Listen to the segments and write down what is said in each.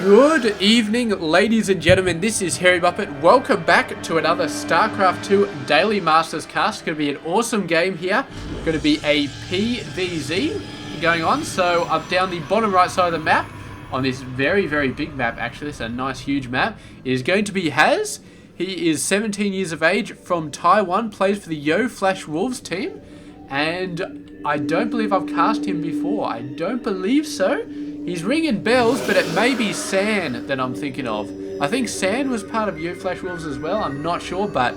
Good evening, ladies and gentlemen. This is Harry Buppet. Welcome back to another StarCraft 2 Daily Masters cast. It's going to be an awesome game here. Going to be a PvZ going on. So up down the bottom right side of the map, on this very, very big map, actually, it's a nice huge map, is going to be Haz. He is 17 years of age, from Taiwan, plays for the Yo Flash Wolves team. And I don't believe I've cast him before. I don't believe so. He's ringing bells, but it may be San that I'm thinking of. I think San was part of Yo Flash Wolves as well. I'm not sure, but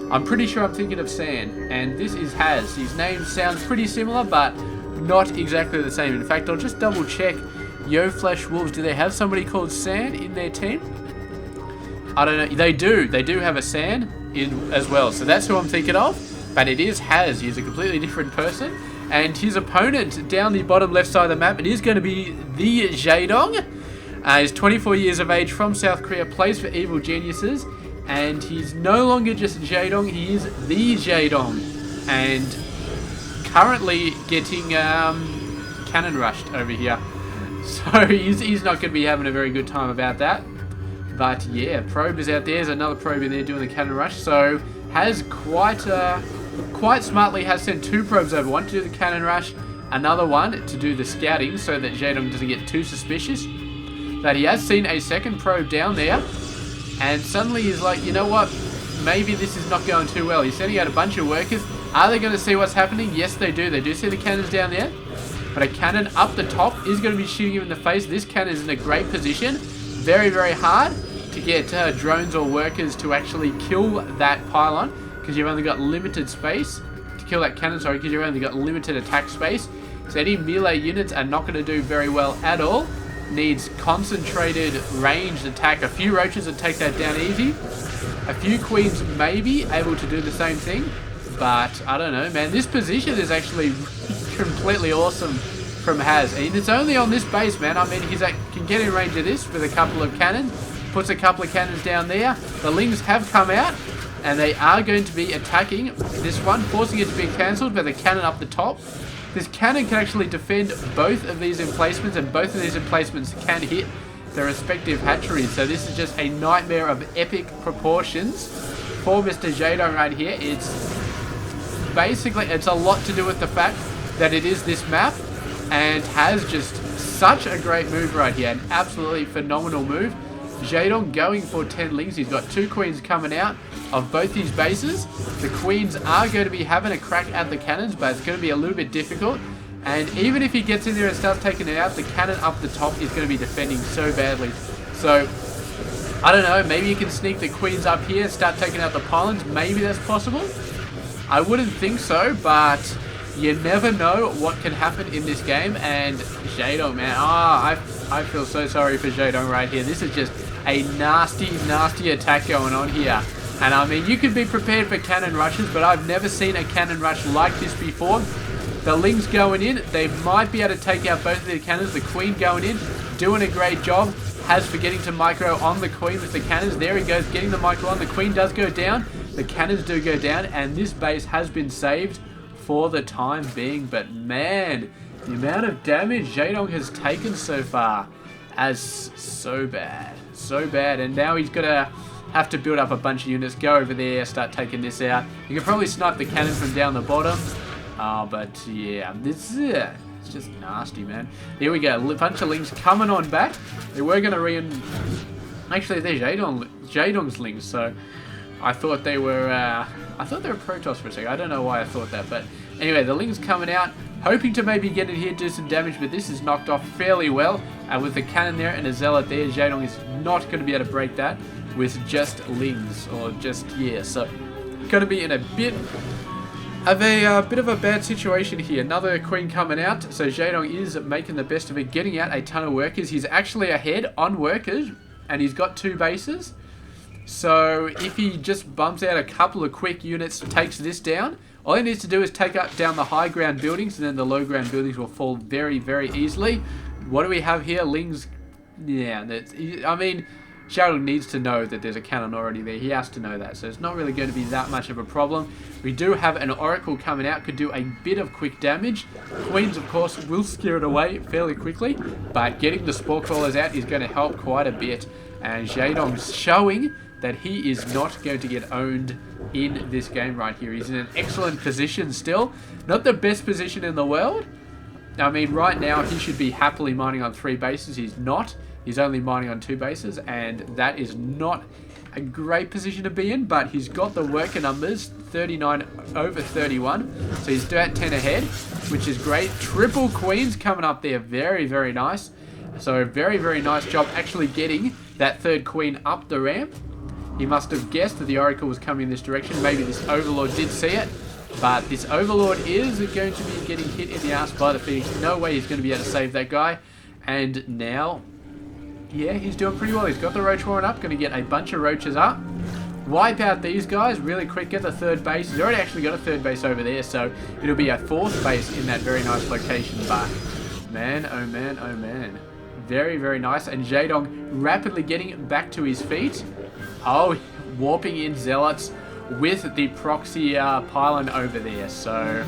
I'm pretty sure I'm thinking of San. And this is Haz. His name sounds pretty similar, but not exactly the same. In fact, I'll just double check. Yo Flash Wolves, do they have somebody called San in their team? I don't know. They do. They do have a San in as well. So that's who I'm thinking of. But it is Haz. He's a completely different person. And his opponent down the bottom left side of the map, it is going to be the Jaedong. He's 24 years of age, from South Korea, plays for Evil Geniuses. And he's no longer just Jaedong, he is the Jaedong. And currently getting cannon rushed over here. So he's not going to be having a very good time about that. But yeah, probe is out there. There's another probe in there doing the cannon rush. So has quite smartly has sent two probes over. One to do the cannon rush, another one to do the scouting so that Jaedong doesn't get too suspicious. But he has seen a second probe down there, and suddenly he's like, you know what? Maybe this is not going too well. He's sending out a bunch of workers. Are they going to see what's happening? Yes, they do. They do see the cannons down there. But a cannon up the top is going to be shooting him in the face. This cannon is in a great position. Very, very hard to get drones or workers to actually kill that pylon, because you've only got limited space to kill that cannon, sorry, because you've only got limited attack space. So any melee units are not going to do very well at all. Needs concentrated ranged attack. A few roaches would take that down easy. A few queens may be able to do the same thing, but I don't know, man. This position is actually completely awesome from Haz, and it's only on this base, man. I mean, can get in range of this with a couple of cannons. Puts a couple of cannons down there. The Lings have come out, and they are going to be attacking this one, forcing it to be cancelled by the cannon up the top. This cannon can actually defend both of these emplacements, and both of these emplacements can hit their respective hatcheries. So this is just a nightmare of epic proportions for Mr. Jaedong right here. It's a lot to do with the fact that it is this map, and has just such a great move right here. An absolutely phenomenal move. Jaedong going for 10 Lings. He's got two queens coming out of both these bases. The queens are going to be having a crack at the cannons, but it's going to be a little bit difficult. And even if he gets in there and starts taking it out, the cannon up the top is going to be defending so badly. So, I don't know, maybe you can sneak the queens up here and start taking out the pylons. Maybe that's possible. I wouldn't think so, but you never know what can happen in this game. And Jaedong, man, I feel so sorry for Jaedong right here. This is just a nasty, nasty attack going on here. And I mean, you could be prepared for cannon rushes, but I've never seen a cannon rush like this before. The Lings going in, they might be able to take out both of the cannons. The Queen going in, doing a great job. Haz forgetting to micro on the Queen with the cannons. There he goes, getting the micro on. The Queen does go down. The cannons do go down, and this base has been saved for the time being. But man, the amount of damage Jaedong has taken so far is so bad. So bad. And now he's got to have to build up a bunch of units, go over there, start taking this out. You can probably snipe the cannon from down the bottom. But yeah, this is it's just nasty, man. Here we go. A bunch of Lings coming on back. They were going to actually, they're Jaedong's Lings, so I thought they were Protoss for a second. I don't know why I thought that, but anyway, the Lings coming out, hoping to maybe get in here, do some damage, but this is knocked off fairly well. And with the cannon there and a zealot there, Jaedong is not going to be able to break that with just Lings, or just, yeah, so going to be in a bit of a bad situation here. Another queen coming out, so Jaedong is making the best of it, getting out a ton of workers. He's actually ahead on workers, and he's got two bases. So if he just bumps out a couple of quick units, takes this down, all he needs to do is take down the high ground buildings, and then the low ground buildings will fall very, very easily. What do we have here? Lings. Yeah, I mean, Jaedong needs to know that there's a cannon already there. He has to know that. So it's not really going to be that much of a problem. We do have an Oracle coming out. Could do a bit of quick damage. Queens, of course, will scare it away fairly quickly. But getting the Spore Crawlers out is going to help quite a bit. And Jaedong's showing that he is not going to get owned in this game right here. He's in an excellent position still. Not the best position in the world. I mean, right now, he should be happily mining on 3 bases. He's not. He's only mining on 2 bases, and that is not a great position to be in, but he's got the worker numbers, 39 over 31, so he's at 10 ahead, which is great. Triple queens coming up there, very, very nice. So very, very nice job actually getting that 3rd queen up the ramp. He must have guessed that the Oracle was coming in this direction. Maybe this Overlord did see it, but this Overlord is going to be getting hit in the ass by the Phoenix. No way he's going to be able to save that guy, and now... yeah, he's doing pretty well. He's got the Roach Warren up. Going to get a bunch of Roaches up. Wipe out these guys really quick. Get the 3rd base. He's already actually got a 3rd base over there. So it'll be a 4th base in that very nice location. But man, oh man, oh man. Very, very nice. And Jaedong rapidly getting back to his feet. Oh, warping in Zealots with the proxy pylon over there. So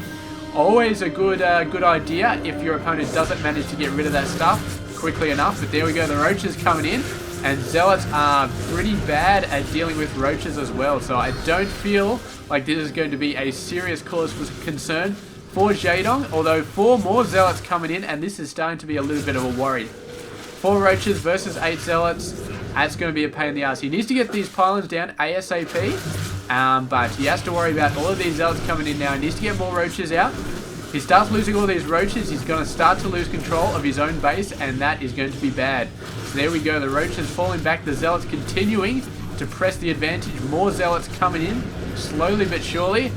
always a good idea if your opponent doesn't manage to get rid of that stuff quickly enough. But there we go, the Roaches coming in, and Zealots are pretty bad at dealing with Roaches as well, so I don't feel like this is going to be a serious cause for concern for Jaedong, although 4 more Zealots coming in, and this is starting to be a little bit of a worry. 4 Roaches versus 8 Zealots, that's going to be a pain in the ass. He needs to get these pylons down ASAP, but he has to worry about all of these Zealots coming in now. He needs to get more Roaches out. If he starts losing all these Roaches, he's going to start to lose control of his own base, and that is going to be bad. So there we go, the Roaches falling back, the Zealots continuing to press the advantage. More Zealots coming in, slowly but surely.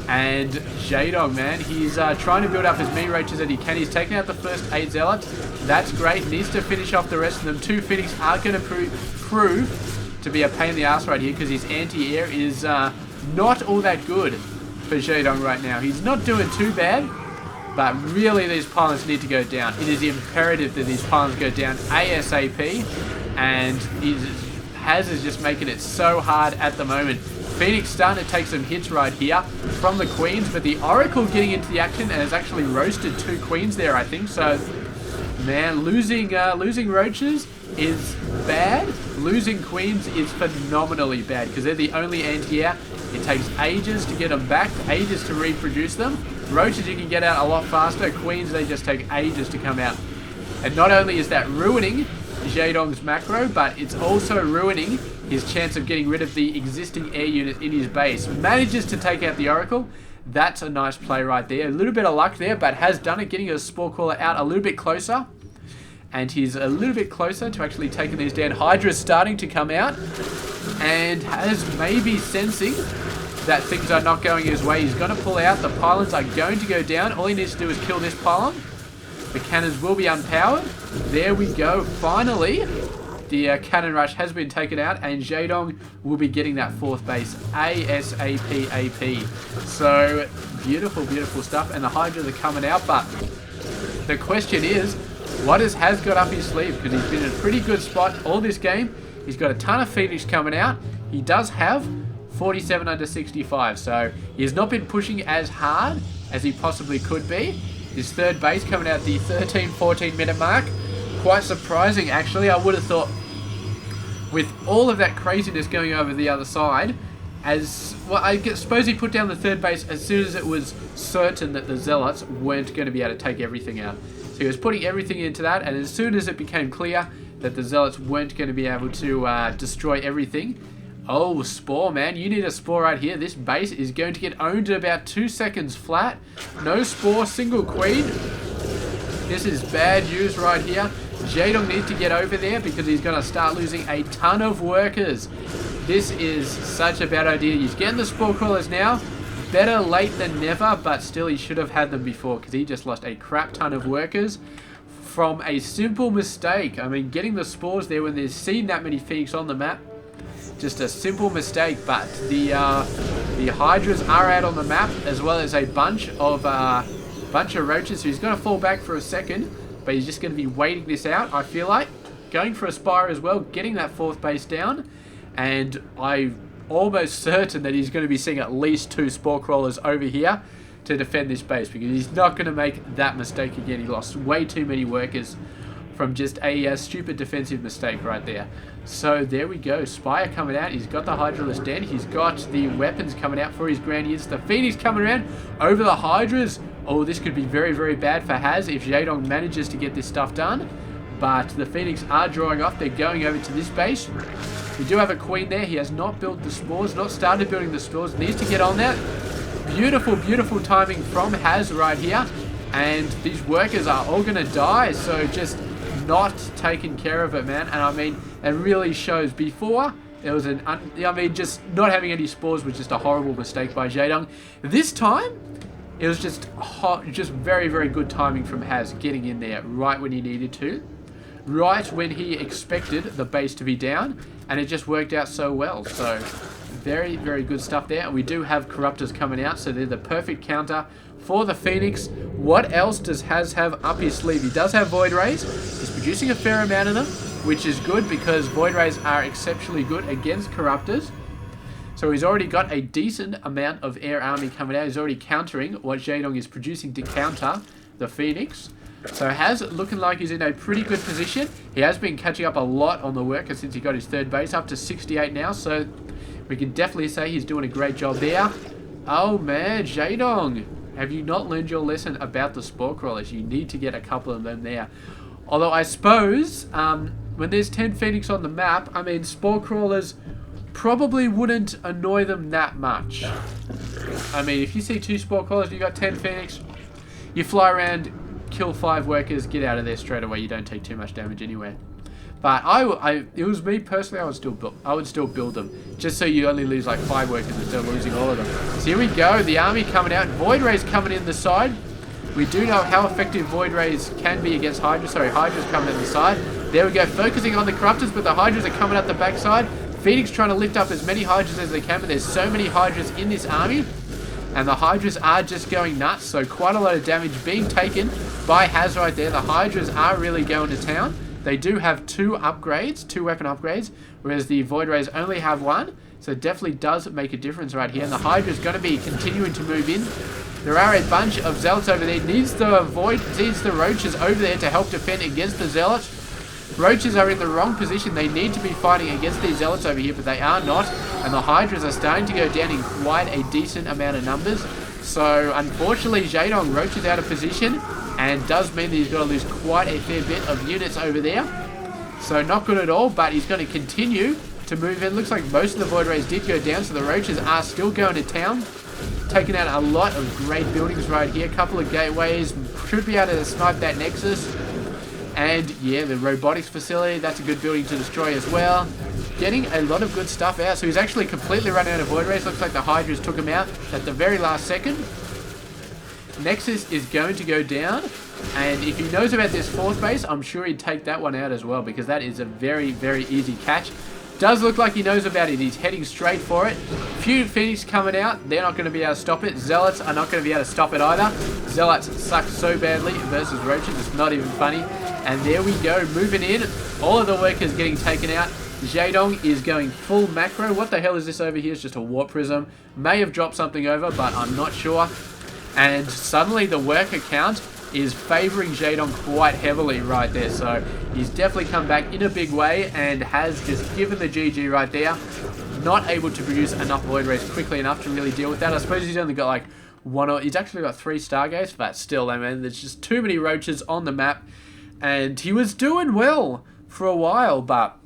And Jaedong, man, he's trying to build up as many Roaches as he can. He's taken out the first 8 Zealots. That's great. Needs to finish off the rest of them. 2 Phoenix are going to prove to be a pain in the ass right here, because his anti-air is not all that good for Jaedong right now. He's not doing too bad. But really, these pylons need to go down. It is imperative that these pylons go down ASAP. And Haz is just making it so hard at the moment. Phoenix starting to take some hits right here from the Queens. But the Oracle getting into the action and has actually roasted 2 Queens there, I think. So, man, losing Roaches is bad. Losing Queens is phenomenally bad, because they're the only anti-air. It takes ages to get them back, ages to reproduce them. Roaches you can get out a lot faster. Queens, they just take ages to come out. And not only is that ruining Jaedong's macro, but it's also ruining his chance of getting rid of the existing air unit in his base. Manages to take out the Oracle. That's a nice play right there. A little bit of luck there, but has done it, getting a Spore Caller out a little bit closer. And he's a little bit closer to actually taking these down. Hydra's starting to come out, and has maybe sensing that things are not going his way. He's going to pull out. The pylons are going to go down. All he needs to do is kill this pylon. The cannons will be unpowered. There we go. Finally, the cannon rush has been taken out, and Jaedong will be getting that 4th base ASAP AP. So, beautiful, beautiful stuff. And the Hydras are coming out, but the question is, what has Haz got up his sleeve? Because he's been in a pretty good spot all this game. He's got a ton of Phoenix coming out. He does have 47 under 65, so he has not been pushing as hard as he possibly could be. His 3rd base coming out the 13-14 minute mark. Quite surprising, actually. I would have thought, with all of that craziness going over the other side, as well, I suppose he put down the 3rd base as soon as it was certain that the Zealots weren't going to be able to take everything out. So he was putting everything into that, and as soon as it became clear that the Zealots weren't going to be able to destroy everything. Oh, Spore, man. You need a Spore right here. This base is going to get owned in about 2 seconds flat. No Spore, single Queen. This is bad news right here. Jaedong needs to get over there, because he's going to start losing a ton of workers. This is such a bad idea. He's getting the Spore Crawlers now. Better late than never, but still he should have had them before, because he just lost a crap ton of workers from a simple mistake. I mean, getting the Spores there when there's seen that many Phoenix on the map, just a simple mistake. But the Hydras are out on the map, as well as a bunch of Roaches. So he's going to fall back for a second, but he's just going to be waiting this out, I feel like. going for a Spire as well, getting that 4th base down. And I'm almost certain that he's going to be seeing at least 2 Spore Crawlers over here to defend this base, because he's not going to make that mistake again. He lost way too many workers from just a stupid defensive mistake right there. So there we go. Spire coming out. He's got the Hydralisk Den. He's got the weapons coming out for his Grand Units. The Phoenix coming around over the Hydras. Oh, this could be very, very bad for Haz if Jaedong manages to get this stuff done. But the Phoenix are drawing off. They're going over to this base. We do have a Queen there. He has not built the spores, not started building the stores. Needs to get on that. Beautiful, beautiful timing from Haz right here. And these workers are all going to die. So just not taking care of it, man. And I mean, it really shows. Before, it was just not having any spores was just a horrible mistake by Jaedong. This time, it was just very, very good timing from Haz, getting in there right when he needed to. Right when he expected the base to be down. And it just worked out so well. So very, very good stuff there. And we do have Corruptors coming out, so they're the perfect counter for the Phoenix. What else does Haz have up his sleeve? He does have Void Rays. He's producing a fair amount of them, which is good because Void Rays are exceptionally good against Corruptors. So he's already got a decent amount of air army coming out. He's already countering what Jaedong is producing to counter the Phoenix. So Haz looking like he's in a pretty good position. He has been catching up a lot on the worker since he got his 3rd base, up to 68 now. So we can definitely say he's doing a great job there. Oh man, Jaedong, have you not learned your lesson about the Spore Crawlers? You need to get a couple of them there. Although I suppose when there's 10 Phoenix on the map, I mean, Spore Crawlers probably wouldn't annoy them that much. I mean, if you see 2 Spore Crawlers and you got 10 Phoenix, you fly around, kill 5 workers, get out of there straight away. You don't take too much damage anyway. But it was me personally. I would still build them, just so you only lose like 5 workers instead of losing all of them. So here we go. The army coming out. Void Rays coming in the side. We do know how effective Void Rays can be against Hydras. Sorry, Hydras coming in the side. There we go. Focusing on the Corruptors, but the Hydras are coming out the backside. Phoenix trying to lift up as many Hydras as they can, but there's so many Hydras in this army. And the Hydras are just going nuts. So quite a lot of damage being taken by Haz right there. The Hydras are really going to town. They do have 2 upgrades, 2 weapon upgrades, whereas the Void Rays only have 1. So it definitely does make a difference right here. And the Hydra is going to be continuing to move in. There are a bunch of Zealots over there. Needs the Roaches over there to help defend against the Zealots. Roaches are in the wrong position. They need to be fighting against these Zealots over here, but they are not. And the Hydras are starting to go down in quite a decent amount of numbers. So unfortunately, Jaedong Roach is out of position, and does mean that he's got to lose quite a fair bit of units over there. So not good at all, but he's going to continue to move in. Looks like most of the Void Rays did go down, so the Roaches are still going to town. Taking out a lot of great buildings right here. A couple of gateways. Should be able to snipe that Nexus. And yeah, the robotics facility, that's a good building to destroy as well. Getting a lot of good stuff out. So he's actually completely run out of Void Rays. Looks like the Hydras took him out at the very last second. Nexus is going to go down. And if he knows about this 4th base, I'm sure he'd take that one out as well, because that is a very, very easy catch. Does look like he knows about it. He's heading straight for it. Few Phoenix coming out. They're not going to be able to stop it. Zealots are not going to be able to stop it either. Zealots suck so badly versus Roaches. It's not even funny. And there we go. Moving in. All of the workers getting taken out. Jaedong is going full macro. What the hell is this over here? It's just a Warp Prism. May have dropped something over, but I'm not sure. And suddenly the worker count is favouring Jaedong quite heavily right there. So he's definitely come back in a big way and has just given the GG right there. Not able to produce enough Void Rays quickly enough to really deal with that. I suppose he's only got like he's actually got 3 Stargates, but still, I mean, there's just too many Roaches on the map. And he was doing well for a while, but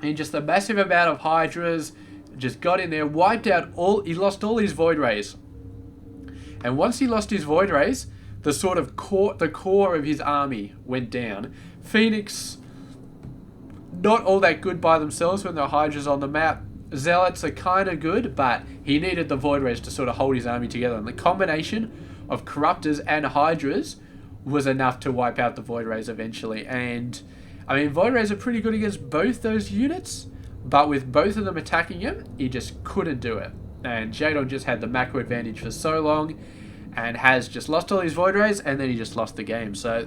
just a massive amount of Hydras just got in there, wiped out he lost all his Void Rays. And once he lost his Void Rays, the core of his army went down. Phoenix, not all that good by themselves when the Hydras on the map. Zealots are kind of good, but he needed the Void Rays to sort of hold his army together. And the combination of Corruptors and Hydras was enough to wipe out the Void Rays eventually. And, I mean, Void Rays are pretty good against both those units, but with both of them attacking him, he just couldn't do it. And Jaedong just had the macro advantage for so long, and has just lost all his Void Rays, and then he just lost the game. So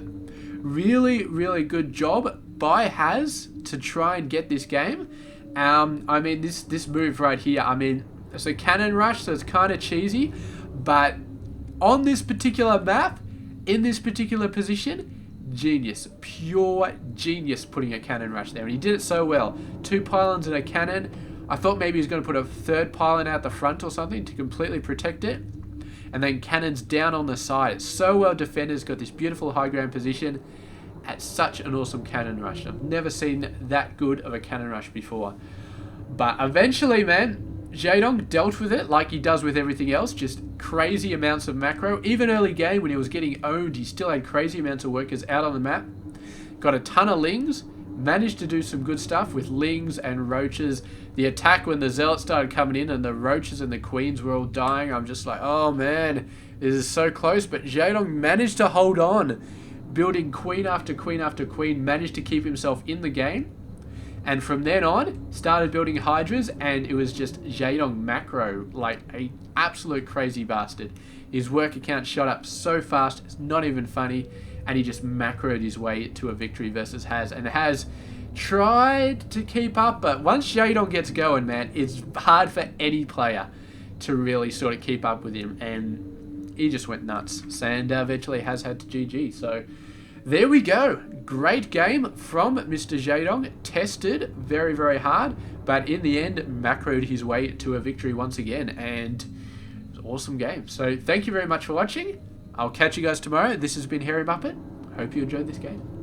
really, really good job by Has to try and get this game. I mean, this move right here, I mean, it's a cannon rush, so it's kind of cheesy, but on this particular map, in this particular position, genius, pure genius putting a cannon rush there, and he did it so well. 2 pylons and a cannon. I thought maybe he was going to put a 3rd pylon out the front or something to completely protect it, and then cannons down on the side. It's so well defended. It's got this beautiful high ground position at such an awesome cannon rush. I've never seen that good of a cannon rush before, but eventually, man, Jaedong dealt with it like he does with everything else, just crazy amounts of macro. Even early game when he was getting owned, he still had crazy amounts of workers out on the map. Got a ton of lings, managed to do some good stuff with lings and roaches. The attack when the zealots started coming in and the roaches and the queens were all dying, I'm just like, oh man, this is so close. But Jaedong managed to hold on, building queen after queen after queen, managed to keep himself in the game. And from then on, started building hydras, and it was just Jaedong macro, like a absolute crazy bastard. His work account shot up so fast, it's not even funny, and he just macroed his way to a victory versus Has. And Has tried to keep up, but once Jaedong gets going, man, it's hard for any player to really sort of keep up with him, and he just went nuts. And eventually Has had to GG, so there we go. Great game from Mr. Jaedong. Tested very, very hard, but in the end, macroed his way to a victory once again, and it was an awesome game. So thank you very much for watching. I'll catch you guys tomorrow. This has been Hairy Muppet. Hope you enjoyed this game.